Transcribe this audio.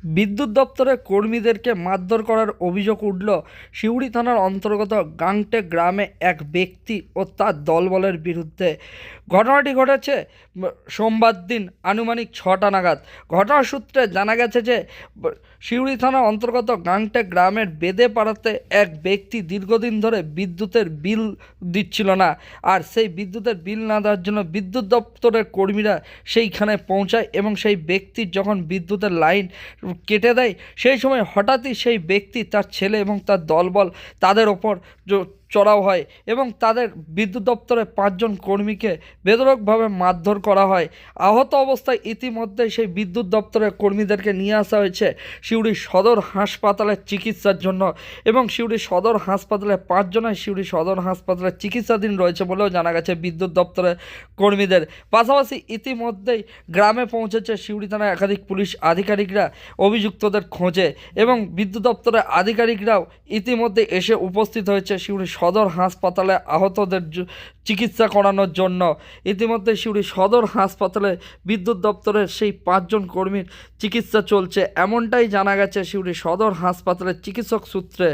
বিদ্যুৎ দপ্তরের কর্মীদেরকে মারধর করার অভিযোগ উঠল সিউড়ি থানার অন্তর্গত গাংটে গ্রামে এক ব্যক্তি ও তার দলবলের বিরুদ্ধে। ঘটনাটি ঘটেছে সোমবার দিন আনুমানিক 6টা নাগাদ। ঘটনার সূত্রে জানা গেছে যে সিউড়ি থানার অন্তর্গত গাংটে গ্রামের বেদে পাড়াতে এক ব্যক্তি দীর্ঘদিন ধরে বিদ্যুতের বিল দিচ্ছিল না, আর সেই বিদ্যুতের বিল না দেওয়ার জন্য বিদ্যুৎ দপ্তরের কর্মীরা সেইখানে পৌঁছায় এবং সেই ব্যক্তির যখন বিদ্যুতের লাইন কেটে দেয় সেই সময় হঠাৎই সেই ব্যক্তি, তার ছেলে এবং তার দলবল তাদের ওপর চড়াও হয় এবং তাদের বিদ্যুৎ দপ্তরের 5 জন কর্মীকে বেধড়কভাবে মারধর করা হয়। আহত অবস্থায় ইতিমধ্যে সেই বিদ্যুৎ দপ্তরের কর্মীদেরকে নিয়ে আসা হয়েছে সিউড়ি সদর হাসপাতালে চিকিৎসার জন্য এবং সিউড়ি সদর হাসপাতালে 5 জনের সিউড়ি সদর হাসপাতালে চিকিৎসাধীন রয়েছে বলেও জানা গেছে বিদ্যুৎ দপ্তরের কর্মীদের। পাশাপাশি ইতিমধ্যেই গ্রামে পৌঁছেছে সিউড়ি থানার একাধিক পুলিশ আধিকারিকরা অভিযুক্তদের খোঁজে এবং বিদ্যুৎ দপ্তরের আধিকারিকরাও ইতিমধ্যে এসে উপস্থিত হয়েছে সিউড়ি সদর হাসপাতালে আহতদের চিকিৎসা করানোর জন্য। ইতিমধ্যে সিউড়ি সদর হাসপাতালে বিদ্যুৎ দপ্তরের সেই 5 জন কর্মীর চিকিৎসা চলছে, এমনটাই জানা গেছে সিউড়ি সদর হাসপাতালের চিকিৎসক সূত্রে।